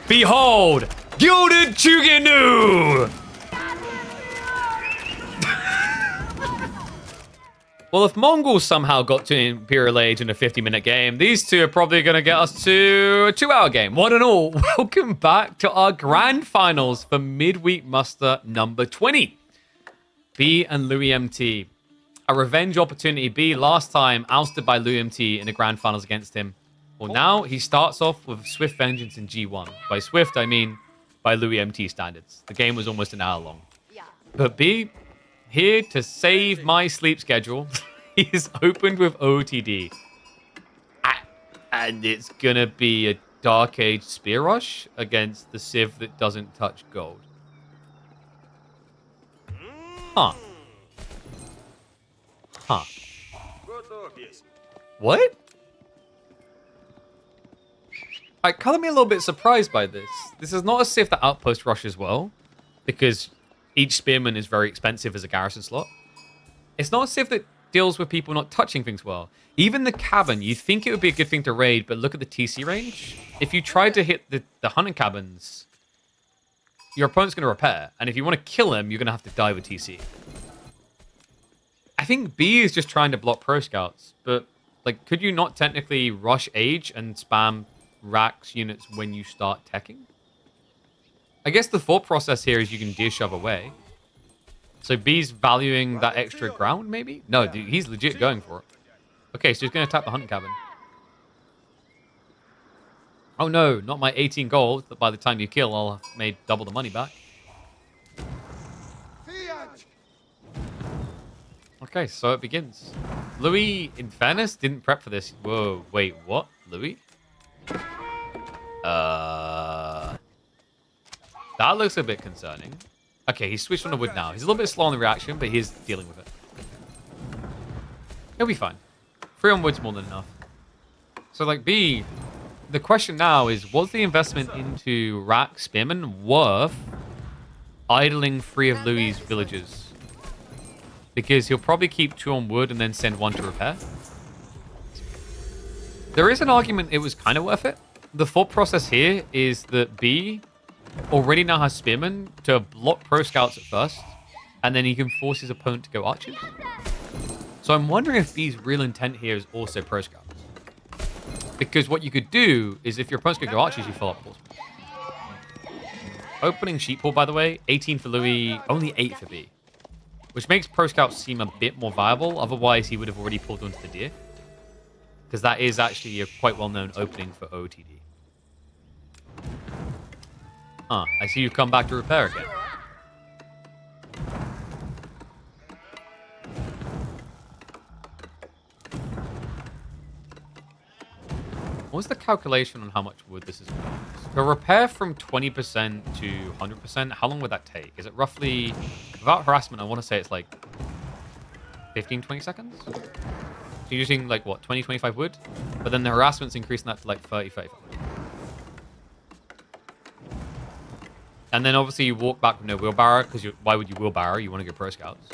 Behold, Gilded Zhuge. Well, if Mongols somehow got to Imperial Age in a 50-minute game, these two are probably going to get us to a 2-hour game. One and all, welcome back to our grand finals for midweek muster number 20. B and OOTD. A revenge opportunity. B last time ousted by OOTD in the grand finals against him. Well, now he starts off with swift vengeance in G1. By swift, I mean by OOTD standards. The game was almost an hour long. But B, here to save my sleep schedule, he's opened with OOTD. And it's gonna be a Dark Age Spear Rush against the Civ that doesn't touch gold. Huh. Huh. What? Color me a little bit surprised by this. This is not a Civ that outpost rushes well, because each spearman is very expensive as a garrison slot. It's not a Civ that deals with people not touching things well. Even the cabin, you think it would be a good thing to raid, but look at the TC range. If you try to hit the hunting cabins, your opponent's going to repair. And if you want to kill him, you're going to have to die with TC. I think B is just trying to block pro scouts, but like, could you not technically rush Age and spam Rax units when you start teching? I guess the thought process here is you can deer shove away. So B's valuing that extra ground, maybe? No, dude, he's legit going for it. Okay, so he's going to tap the hunting cabin. Oh no, not my 18 gold, that by the time you kill, I'll have made double the money back. Okay, so it begins. Louis, in fairness, didn't prep for this. Whoa, wait, what? Louis? That looks a bit concerning. Okay, he's switched on the wood now. He's a little bit slow on the reaction, but he's dealing with it. He'll be fine. 3 on wood's more than enough. So, like, B, the question now is, was the investment into Rack Spearman worth idling 3 of Louis' villagers? Because he'll probably keep 2 on wood and then send 1 to repair. There is an argument it was kind of worth it. The thought process here is that B already now has Spearman to block pro scouts at first, and then he can force his opponent to go archers. So I'm wondering if B's real intent here is also pro scouts. Because what you could do is if your opponent's going to go archers, you fill up horsemen. Opening sheep pool, by the way, 18 for Louis, only 8 for B. Which makes pro scouts seem a bit more viable, otherwise he would have already pulled onto the deer. Because that is actually a quite well-known opening for OOTD. Huh, I see you've come back to repair again. What was the calculation on how much wood this is going to use? To repair from 20% to 100%, how long would that take? Is it roughly, without harassment, I want to say it's like 15, 20 seconds? So you're using like what, 20, 25 wood? But then the harassment's increasing that to like 30, 35. And then obviously you walk back with no wheelbarrow, because why would you wheelbarrow? You want to go pro scouts.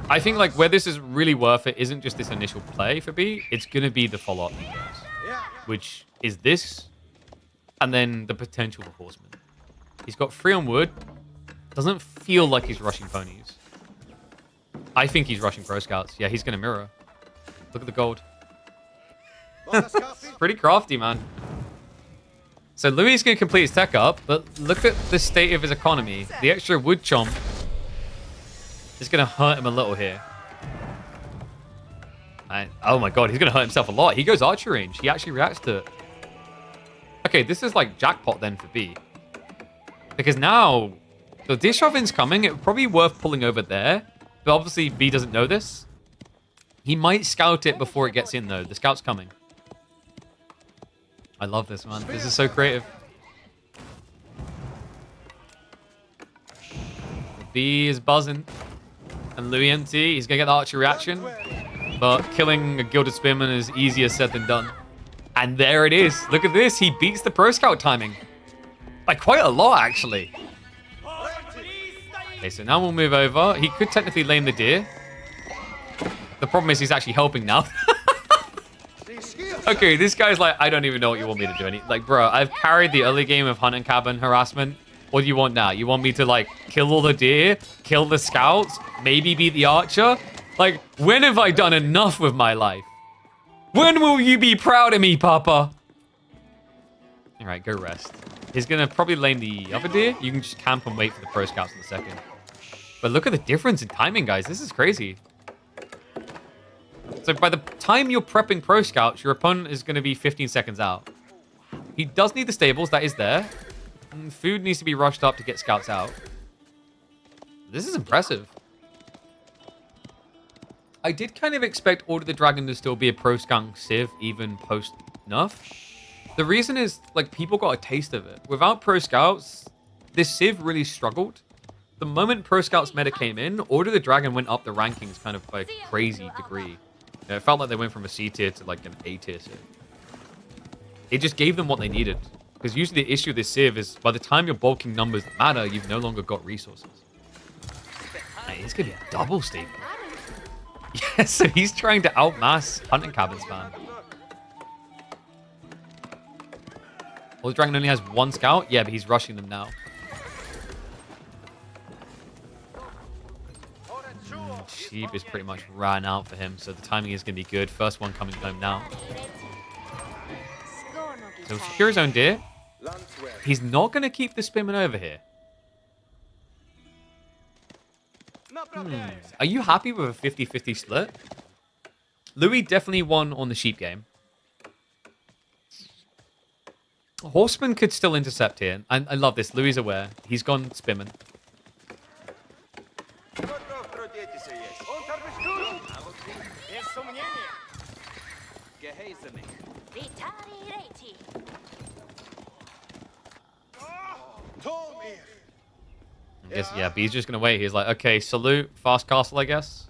I think like where this is really worth it isn't just this initial play for B, it's going to be the follow-up he does, which is this, and then the potential for horsemen. He's got 3 on wood. Doesn't feel like he's rushing ponies. I think he's rushing pro scouts. Yeah, he's going to mirror. Look at the gold. It's pretty crafty, man. So Louis is going to complete his tech up, but look at the state of his economy. The extra wood chomp is going to hurt him a little here. And, oh my god, he's going to hurt himself a lot. He goes archer range. He actually reacts to it. Okay, this is like jackpot then for B. Because now, the deer shoving's coming. It would probably be worth pulling over there. But obviously B doesn't know this. He might scout it before it gets in though. The scout's coming. I love this, man. This is so creative. B is buzzing. And OOTD, he's going to get the archer reaction. But killing a Gilded Spearman is easier said than done. And there it is. Look at this. He beats the pro scout timing. By quite a lot, actually. Okay, so now we'll move over. He could technically lame the deer. The problem is he's actually helping now. Okay, this guy's like, I don't even know what you want me to do. Like, bro, I've carried the early game of hunt and cabin harassment. What do you want now? You want me to, like, kill all the deer, kill the scouts, maybe beat the archer? Like, when have I done enough with my life? When will you be proud of me, Papa? All right, go rest. He's going to probably lane the other deer. You can just camp and wait for the pro scouts in a second. But look at the difference in timing, guys. This is crazy. So by the time you're prepping pro scouts, your opponent is going to be 15 seconds out. He does need the stables. That is there. And food needs to be rushed up to get scouts out. This is impressive. I did kind of expect Order the Dragon to still be a pro scout civ even post nerf. The reason is, like, people got a taste of it. Without pro scouts, this civ really struggled. The moment pro scouts meta came in, Order the Dragon went up the rankings kind of by a crazy degree. You know, it felt like they went from a C tier to like an A tier civ. It just gave them what they needed. Because usually the issue with this civ is by the time you're bulking numbers that matter, you've no longer got resources. Hey, it's going to be a double staple. Yeah, so he's trying to outmass hunting cabin spam. Well, the dragon only has one scout? Yeah, but he's rushing them now. Sheep is pretty much ran out for him, so the timing is going to be good. First one coming home now. So secure his own deer. He's not going to keep the spearman over here. Are you happy with a 50-50 split? Louis definitely won on the sheep game. Horseman could still intercept here. I love this. Louis is aware. He's gone spearman. I guess, yeah, B's just going to wait. He's like, okay, salute, fast castle, I guess.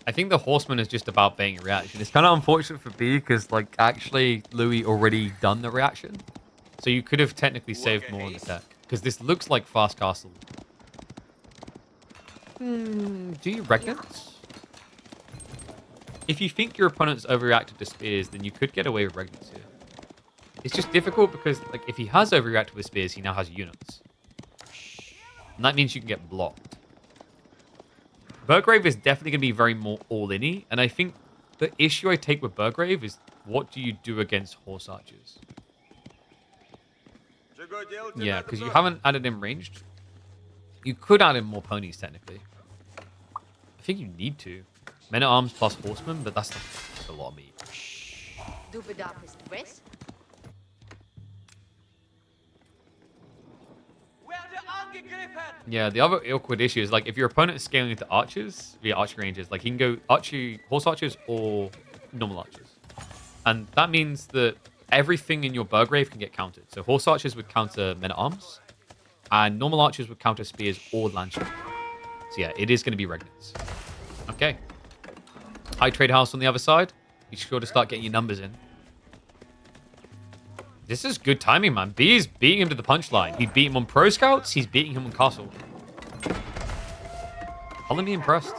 I think the horseman is just about baiting a reaction. It's kind of unfortunate for B because, like, actually, Louis already done the reaction. So you could have technically saved more on the tech. Because this looks like fast castle. Do you regnants? If you think your opponent's overreacted to spears, then you could get away with regnants here. It's just difficult because, like, if he has overreacted with spears, he now has units. And that means you can get blocked. Burgrave is definitely going to be very more all-in-y, and I think the issue I take with Burgrave is what do you do against horse archers? Yeah, because you haven't added in ranged. You could add in more ponies, technically. I think you need to. Men-at-arms plus horsemen, but that's a lot of meat. Yeah, the other awkward issue is, like, if your opponent is scaling into archers via archery ranges, like, he can go horse archers or normal archers. And that means that everything in your Burgrave can get countered. So horse archers would counter men-at-arms, and normal archers would counter spears or lancers. So yeah, it is going to be regnants. Okay. High trade house on the other side. Be sure to start getting your numbers in. This is good timing, man. B is beating him to the punchline. He beat him on pro scouts. He's beating him on castle. I'll be impressed.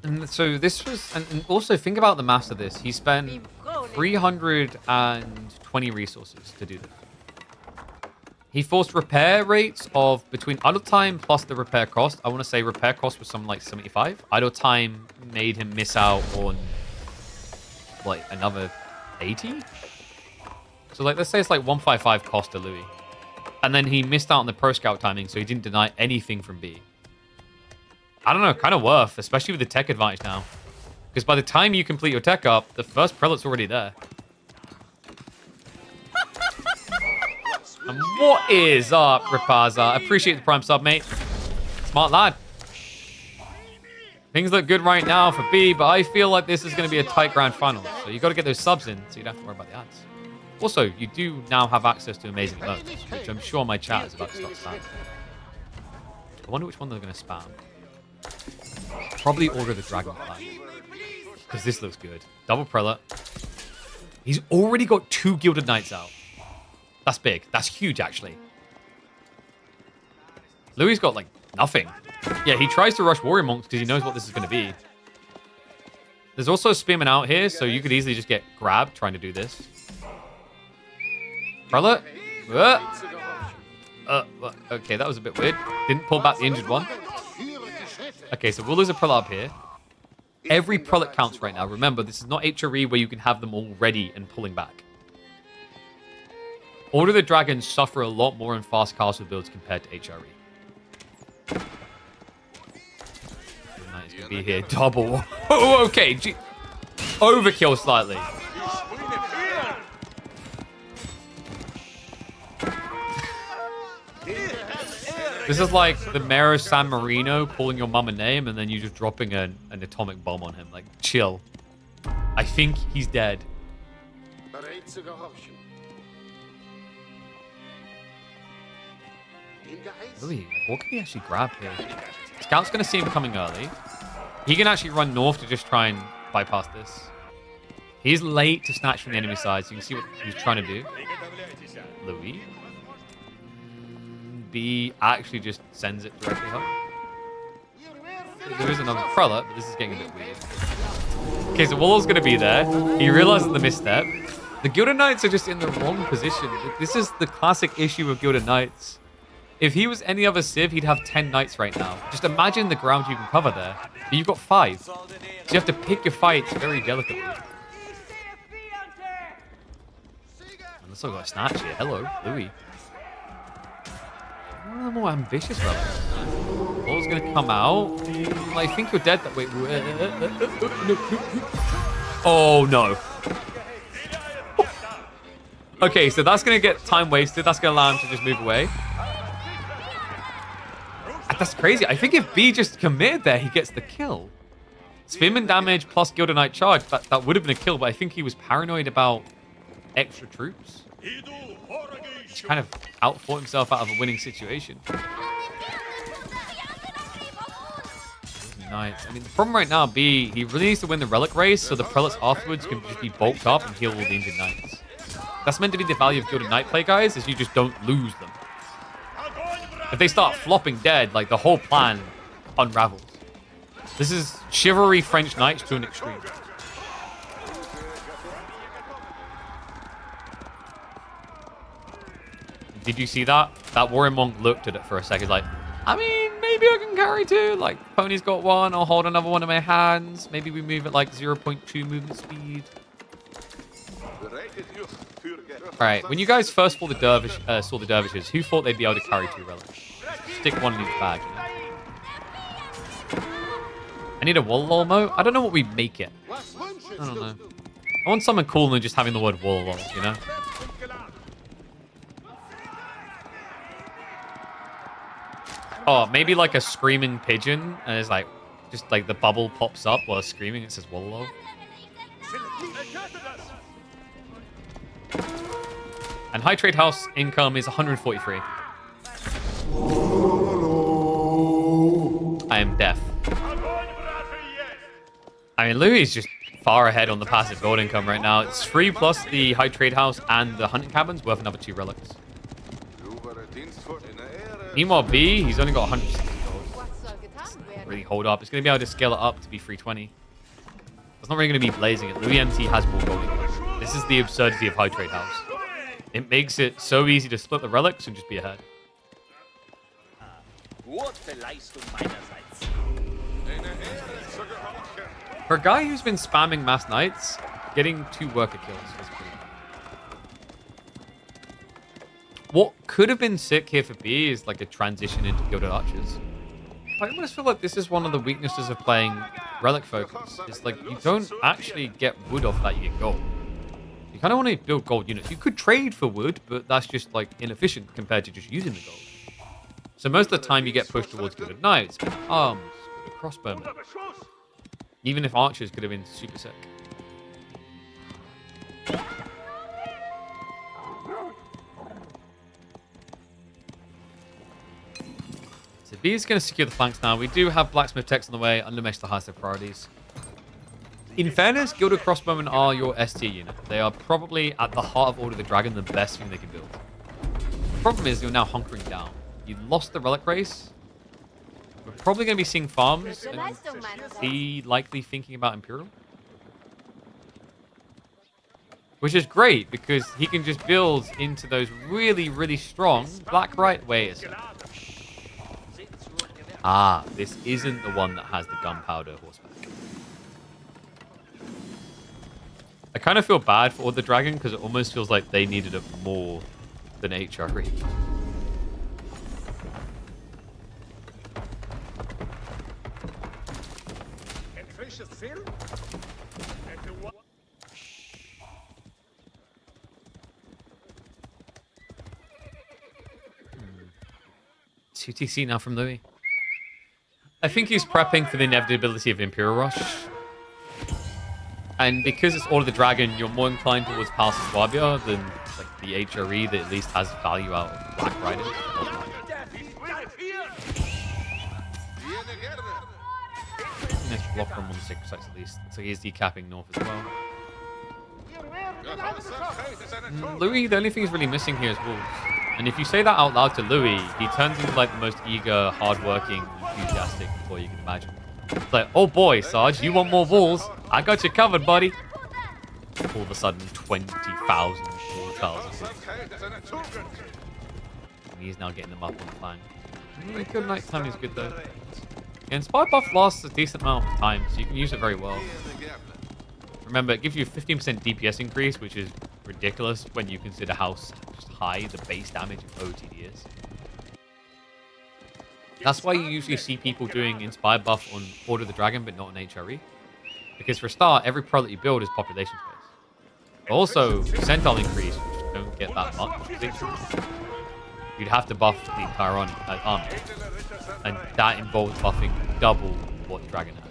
And so this was, and also think about the math of this. He spent 320 resources to do this. He forced repair rates of between idle time plus the repair cost. I want to say repair cost was something like 75. Idle time made him miss out on like another 80. So like, let's say it's like 155 cost to Louis. And then he missed out on the pro scout timing, so he didn't deny anything from B. I don't know, kind of worth, especially with the tech advantage now. Because by the time you complete your tech up, the first prelate's already there. And what is up, Rapaza? Appreciate the prime sub, mate. Smart lad. Things look good right now for B, but I feel like this is going to be a tight grand final. So you got to get those subs in so you don't have to worry about the ads. Also, you do now have access to amazing emotes, which I'm sure my chat is about to start spamming. I wonder which one they're going to spam. Probably Order the Dragon Flag. Because this looks good. Double prelate. He's already got 2 Gilded Knights out. That's big. That's huge, actually. Louis got, like, nothing. Yeah, he tries to rush warrior monks because he knows what this is going to be. There's also a spearman out here, so you could easily just get grabbed trying to do this. Prelate? Okay, that was a bit weird. Didn't pull back the injured one. Okay, so we'll lose a prelate up here. Every prelate counts right now. Remember, this is not HRE where you can have them all ready and pulling back. Order of the Dragons suffer a lot more in fast castle builds compared to HRE. Nice to be here. Double. Oh, okay. Overkill slightly. This is like the mayor of San Marino calling your mum a name and then you just dropping an atomic bomb on him. Like, chill. I think he's dead. Really? What can he actually grab here? Scout's going to see him coming early. He can actually run north to just try and bypass this. He's late to snatch from the enemy side, so you can see what he's trying to do. Louis. B actually just sends it directly home. There is another prelate, but this is getting a bit weird. Okay, so Wallow's going to be there. He realizes the misstep. The Gilded Knights are just in the wrong position. This is the classic issue of Gilded Knights. If he was any other Civ, he'd have 10 Knights right now. Just imagine the ground you can cover there. But you've got 5. So you have to pick your fights very delicately. And let's look at a snatch here. Hello, Louis. One of the more ambitious brothers. Wall's going to come out. I think you're dead. Wait. Oh, no. Okay, so that's going to get time wasted. That's going to allow him to just move away. That's crazy. I think if B just committed there, he gets the kill. Spearman damage plus Gilded Knight charge. That would have been a kill, but I think he was paranoid about extra troops. He's kind of outfought himself out of a winning situation. Nice. I mean, the problem right now, B, he really needs to win the relic race so the prelates afterwards can just be bulked up and heal all the injured knights. That's meant to be the value of Gilded Knight play, guys, is you just don't lose them. If they start flopping dead, like, the whole plan unravels. This is chivalry French knights to an extreme. Did you see that? That warrior monk looked at it for a second, like, I mean, maybe I can carry 2. Like, pony's got 1, I'll hold another one in my hands. Maybe we move at, like, 0.2 movement speed. Alright, when you guys first saw the dervishes, who thought they'd be able to carry 2 relics? Stick 1 in each bag, you know? I need a wall mo. I don't know what we make it. I don't know. I want something cooler than just having the word wall, you know? Oh, maybe like a screaming pigeon, and it's like, just like the bubble pops up while it's screaming, it says wall. And high trade house income is 143. I am deaf. I mean, Louis is just far ahead on the passive gold income right now. It's 3 plus the high trade house and the hunting cabins worth another 2 relics. Meanwhile, B, he's only got 160 gold. Really hold up. It's going to be able to scale it up to be 320. It's not really going to be blazing it. OOTD has more gold income. This is the absurdity of high trade house. It makes it so easy to split the relics and just be ahead. For a guy who's been spamming mass knights, getting 2 worker kills is pretty bad. What could have been sick here for B is like a transition into Gilded Archers. I almost feel like this is one of the weaknesses of playing relic focus. It's like you don't actually get wood off that, you get gold. You kind of want to build gold units. You could trade for wood, but that's just like inefficient compared to just using the gold. So most of the time you get pushed towards Gilded Knights, arms, crossbows. Even if archers could have been super sick. So B is going to secure the flanks now. We do have blacksmith techs on the way. Undermesh the highest of priorities. In fairness, Gilded Crossbowmen are your ST unit. They are probably, at the heart of Order of the Dragon, the best thing they can build. problem is you're now hunkering down. You lost the relic race. We're probably going to be seeing farms and he likely thinking about Imperial. Which is great because he can just build into those really, really strong black right. Wait a second. Ah, this isn't the one that has the gunpowder horseback. I kind of feel bad for the dragon because it almost feels like they needed it more than HRE. TC now from Louis. I think he's prepping for the inevitability of Imperial Rush. And because it's Order of the Dragon, you're more inclined towards Palace of Swabia than like the HRE that at least has value out of Black Riders. Nice block from one of the sacred sites at least. So he's decapping north as well. Louis, the only thing he's really missing here is wolves. And if you say that out loud to Louis, he turns into like the most eager, hardworking, enthusiastic boy you can imagine. It's like, oh boy, Sarge, you want more wolves? I got you covered, buddy. All of a sudden, 20,000 wolves. And he's now getting them up on the flank. Good night time is good though. And Spy Buff lasts a decent amount of time, so you can use it very well. Remember, it gives you a 15% DPS increase, which is ridiculous when you consider how just high the base damage of OOTD is. That's why you usually see people doing Inspire buff on Order of the Dragon, but not on HRE. Because for a start, every pro that you build is population space. But also, percentile increase, which you don't get that much. You'd have to buff the entire army. And that involves buffing double what Dragon has.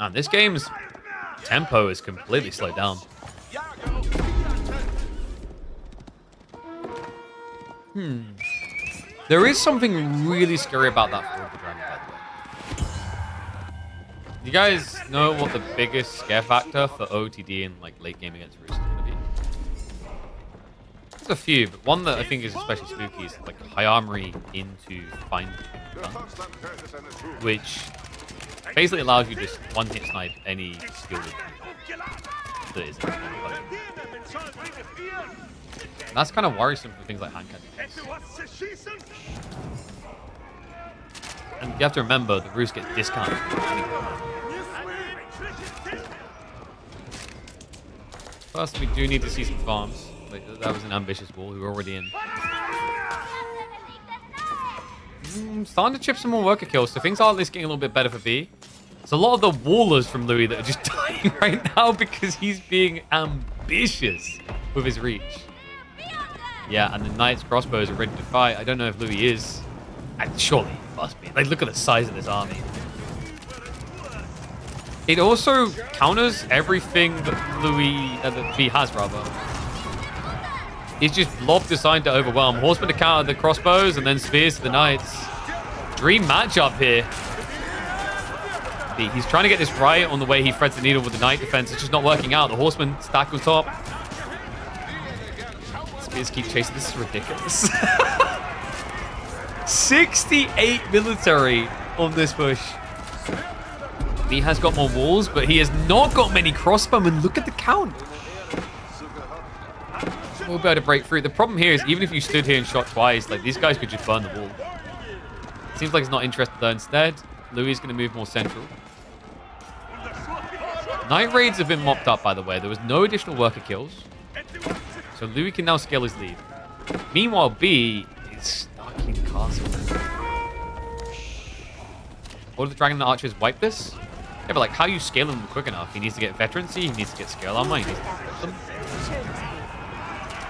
And this game's tempo is completely slowed down. There is something really scary about that Order of the Dragon, by the way. You guys know what the biggest scare factor for OOTD in like late game against Rus is going to be? There's a few, but one that I think is especially spooky is like high armory into fine gun, which basically allows you to just one-hit snipe any Gilded that is in the That's kind of worrisome for things like hand cannons. And you have to remember the Rus gets discounted. First, we do need to see some farms. Like, that was an ambitious wall. We were already in. Starting to chip some more worker kills, so things are at least getting a little bit better for B. It's a lot of the wallers from Louis that are just dying right now because he's being ambitious with his reach. Yeah, and the Knight's crossbows are ready to fight. I don't know if Louis is. And surely he must be. Like, look at the size of this army. It also counters everything that that V has, rather. It's just blob designed to overwhelm. Horsemen to counter the crossbows, and then spears to the Knights. Dream matchup here. He's trying to get this right on the way he threads the needle with the Knight defense. It's just not working out. The Horsemen stack on top. Spears keep chasing. This is ridiculous. 68 military on this push. He has got more walls, but he has not got many crossbowmen. Look at the count. We'll be able to break through. The problem here is even if you stood here and shot twice, like these guys could just burn the wall. Seems like he's not interested though. Instead, Louis is going to move more central. Night raids have been mopped up, by the way. There was no additional worker kills. So Louis can now scale his lead. Meanwhile, B is stuck in castle. Order of the Dragon and the Archers wipe this? Yeah, but like, how you scale him quick enough? He needs to get veterancy, he needs to get scale armor, he needs to get them.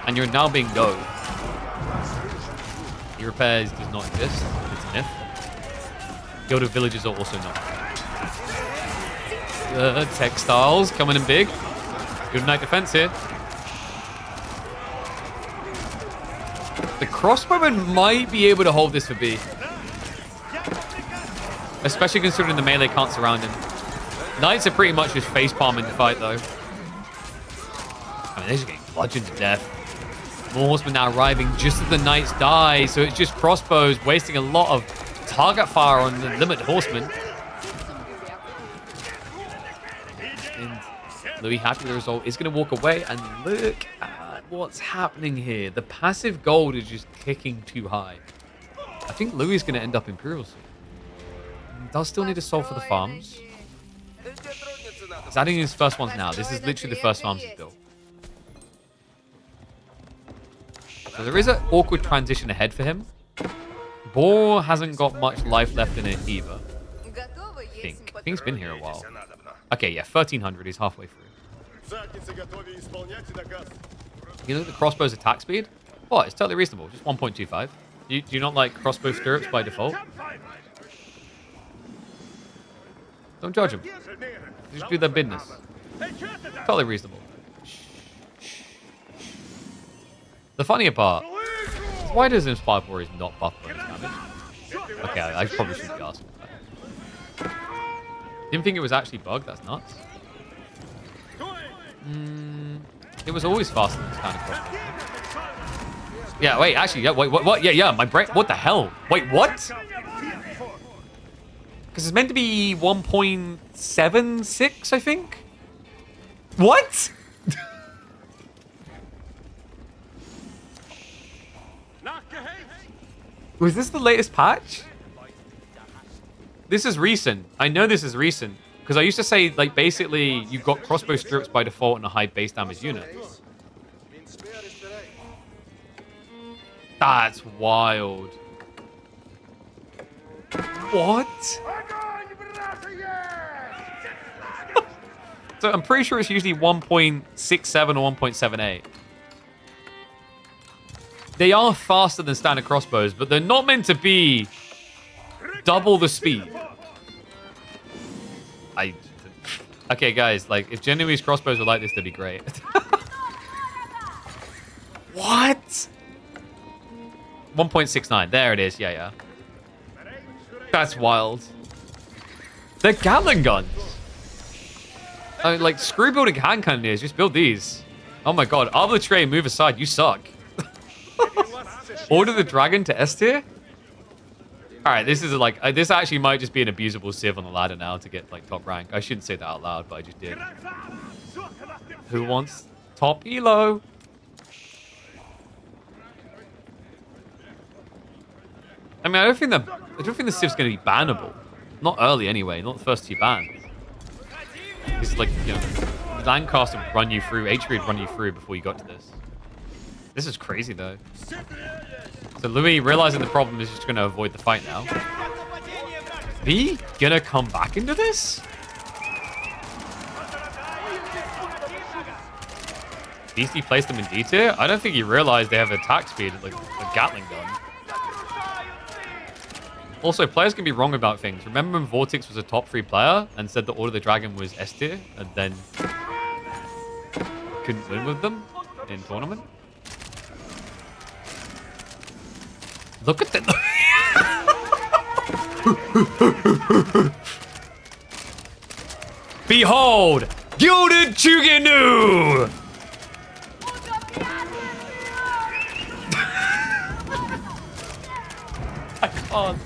And you're now being go. Your repairs does not exist. It's a myth. Gilded villages are also not. Textiles coming in big. Good night defense here. The crossbowmen might be able to hold this for B. Especially considering the melee can't surround him. Knights are pretty much just facepalming the fight, though. I mean, they're just getting bludgeoned to death. More horsemen now arriving just as the knights die, so it's just crossbows wasting a lot of target fire on the limited horsemen. And Louis, happy with the result, is going to walk away, and look at what's happening here. The passive gold is just kicking too high. I think Louis is going to end up Imperial soon. He does still need to solve for the farms. He's adding his first ones now. This is literally the first farms he's built. So there is an awkward transition ahead for him. Boar hasn't got much life left in it either. I think he's been here a while. Okay, yeah, 1300. He's halfway through. You look at the crossbow's attack speed? What? It's totally reasonable. Just 1.25. Do you not like crossbow stirrups by default? Don't judge them. They just do their business. Totally reasonable. The funnier part is, why does Inspired Warriors not buff bonus damage? Okay, I probably shouldn't be asking that. Didn't think it was actually bugged. That's nuts. It was always faster than this kind of crossbow. Yeah, wait, actually, yeah, wait, what? Yeah, my brain. What the hell? Wait, what? Because it's meant to be 1.76, I think. What? Was this the latest patch? This is recent. I know this is recent. Because I used to say, like, basically, you got crossbow stirrups by default and a high base damage unit. That's wild. What? So I'm pretty sure it's usually 1.67 or 1.78. They are faster than standard crossbows, but they're not meant to be double the speed. Okay, guys, like, if Genovese crossbows were like this, that'd be great. What? 1.69. There it is. Yeah. That's wild. They're Gatling guns. I mean, like, screw building hand cannoneers. Just build these. Oh my god. Arbitrary, move aside. You suck. Order the dragon to S tier? Alright, this is like, this actually might just be an abusable civ on the ladder now to get, like, top rank. I shouldn't say that out loud, but I just did. Who wants top elo? I mean, I don't think the civ's going to be bannable. Not early anyway, not the first two bans. It's like, you know, Lancaster would run you through, HP would run you through before you got to this. This is crazy, though. So Louis, realizing the problem, is just going to avoid the fight now. V gonna come back into this? Beastie placed them in D tier? I don't think he realized they have attack speed like a Gatling gun. Also, players can be wrong about things. Remember when Vortex was a top 3 player and said that Order the Dragon was S tier and then couldn't win with them in tournament? Look at that. Behold, Gilded Zhuge. I can't.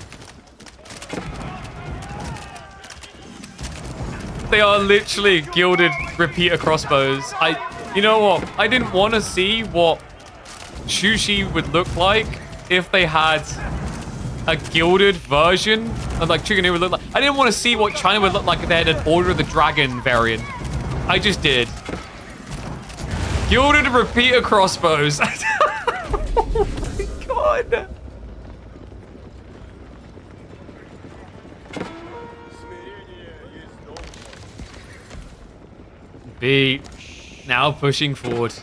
They are literally gilded repeater crossbows. You know what? I didn't want to see what Shushi would look like if they had a gilded version of like Zhuge would look like. I didn't want to see what China would look like if they had an Order of the Dragon variant. I just did. Gilded repeater crossbows. Oh my god. B now pushing forward.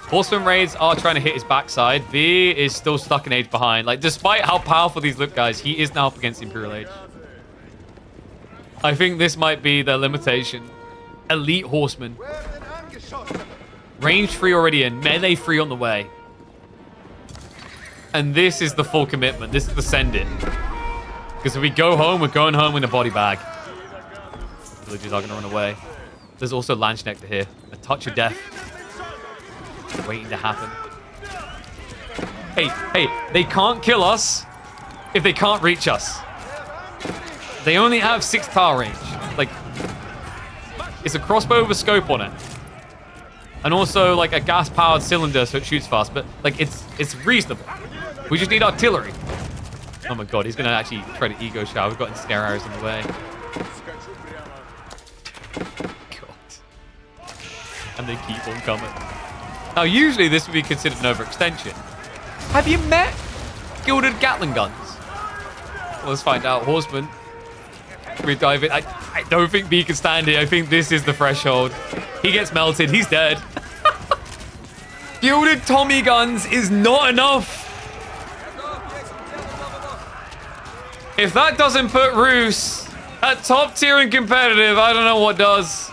Horseman raids are trying to hit his backside. B is still stuck an age behind. Like, despite how powerful these look, guys, he is now up against Imperial Age. I think this might be their limitation. Elite Horseman. Range 3 already in. Melee 3 on the way. And this is the full commitment. This is the send it. Because if we go home, we're going home in a body bag. Villagers are going to run away. There's also Landsknecht here. A touch of death. Waiting to happen. Hey, they can't kill us if they can't reach us. They only have 6 tar range. Like, it's a crossbow with a scope on it. And also, like, a gas-powered cylinder so it shoots fast. But, like, it's reasonable. We just need artillery. Oh my god, he's going to actually try to ego shower. We've got ensnare arrows in the way. God. And they keep on coming. Now, usually this would be considered an overextension. Have you met Gilded Gatling guns? Well, let's find out. Horseman. We dive in. I don't think B can stand it. I think this is the threshold. He gets melted. He's dead. Gilded Tommy guns is not enough. If that doesn't put Rus at top tier and competitive, I don't know what does.